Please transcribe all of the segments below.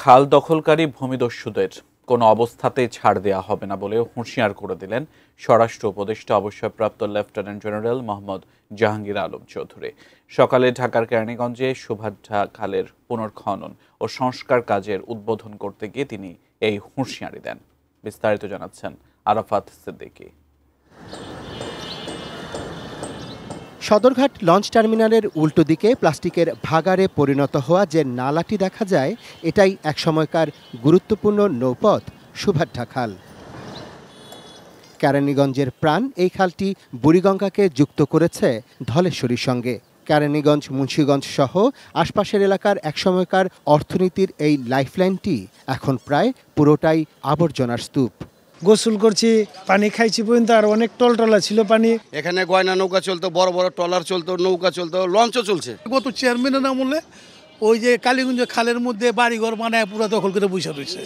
খাল দখলকারী ভূমিদস্যুদের কোনো অবস্থাতেই ছাড় দেওয়া হবে না বলে হুঁশিয়ার করে দিলেন স্বরাষ্ট্র উপদেষ্টা অবসরপ্রাপ্ত লেফটেন্যান্ট জেনারেল মোহাম্মদ জাহাঙ্গীর আলম চৌধুরী। সকালে ঢাকার কেরানীগঞ্জে সুভাদ্রা খালের পুনর্খনন ও সংস্কার কাজের উদ্বোধন করতে গিয়ে তিনি এই হুঁশিয়ারি দেন। বিস্তারিত জানাচ্ছেন আরাফাত সিদ্দিকী। সদরঘাট লঞ্চ টার্মিনালের উল্টো দিকে প্লাস্টিকের ভাগাড়ে পরিণত হওয়া যে নালাটি দেখা যায়, এটাই একসময়কার গুরুত্বপূর্ণ নৌপথ সুভাদ্রা খাল। কেরানীগঞ্জের প্রাণ এই খালটি বুড়িগঙ্গাকে যুক্ত করেছে ধলেশ্বরীর সঙ্গে। কেরানীগঞ্জ, মুন্সিগঞ্জ সহ আশপাশের এলাকার একসময়কার অর্থনীতির এই লাইফলাইনটি এখন প্রায় পুরোটাই আবর্জনার স্তূপ। গোসল করছি, পানি খাইছি পর্যন্ত, আর অনেক টলটলা ছিল পানি। এখানে গয়না নৌকা চলতো, বড় বড় ট্রলার চলতো, নৌকা চলতো, লঞ্চও চলছে। গত চেয়ারম্যানের আমলে ওই যে কালীগঞ্জ খালের মধ্যে বাড়িঘর বানায় পুরো দখল করে বসে রয়েছে।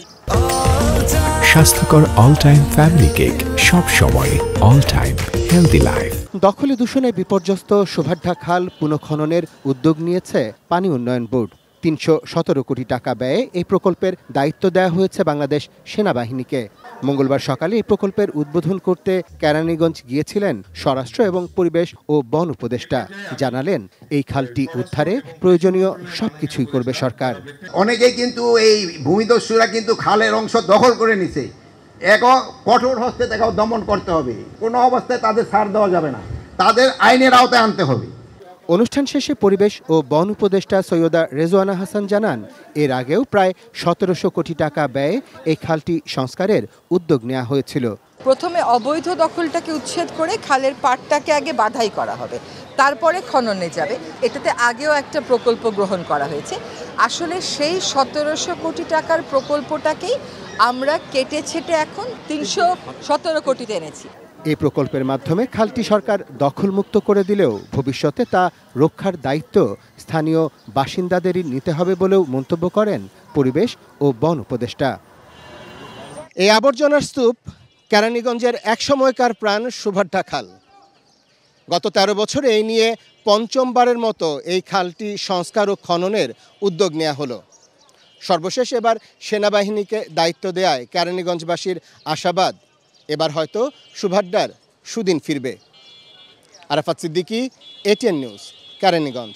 স্বাস্থ্যকর অল টাইম ফ্যামিলি কেক, সব সময় অল টাইম হেলদি লাইফ। দখলে দূষণে বিপর্যস্ত সুভাদ্রা খাল পুনঃখননের উদ্যোগ নিয়েছে পানি উন্নয়ন বোর্ড। ৩১৭ কোটি টাকা ব্যয়ে এই প্রকল্পের দায়িত্ব দেওয়া হয়েছে বাংলাদেশ সেনাবাহিনীকে। মঙ্গলবার সকালে এই প্রকল্পের উদ্বোধন করতে কেরানীগঞ্জ গিয়েছিলেন স্বরাষ্ট্র এবং পরিবেশ ও বন উপদেষ্টা। জানালেন, এই খালটি উদ্ধারে প্রয়োজনীয় সবকিছুই করবে সরকার। অনেকেই কিন্তু এই ভূমিদস্যুরা কিন্তু খালের অংশ দখল করে নিছে। কঠোর হস্তে তাকে দমন করতে হবে। কোনো অবস্থায় তাদের ছাড় দেওয়া যাবে না, তাদের আইনের আওতায় আনতে হবে। অনুষ্ঠান শেষে পরিবেশ ও বন উপদেষ্টা সৈয়দা রেজওয়ানা হাসান জানান, এর আগেও প্রায় ১৭০০ কোটি টাকা ব্যয়ে এই খালটি সংস্কারের উদ্যোগ নেওয়া হয়েছিল। প্রথমে অবৈধ দখলটাকে উচ্ছেদ করে খালের পাড়টাকে আগে বাধাই করা হবে, তারপরে খননে যাবে। এটাতে আগেও একটা প্রকল্প গ্রহণ করা হয়েছে। আসলে সেই ১৭০০ কোটি টাকার প্রকল্পটাকেই আমরা কেটে ছেটে এখন ৩১৭ কোটিতে এনেছি। এই প্রকল্পের মাধ্যমে খালটি সরকার দখলমুক্ত করে দিলেও ভবিষ্যতে তা রক্ষার দায়িত্ব স্থানীয় বাসিন্দাদেরই নিতে হবে বলেও মন্তব্য করেন পরিবেশ ও বন উপদেষ্টা। এই আবর্জনার স্তূপ কেরানীগঞ্জের একসময়কার প্রাণ সুভাদ্রা খাল। গত ১৩ বছরে এই নিয়ে পঞ্চমবারের মতো এই খালটি সংস্কার ও খননের উদ্যোগ নেওয়া হলো। সর্বশেষ এবার সেনাবাহিনীকে দায়িত্ব দেয়ায় কেরানীগঞ্জবাসীর আশাবাদ, এবার হয়তো সুভাদ্রার সুদিন ফিরবে। Arafat Siddiqui, ATN news, Keraniganj.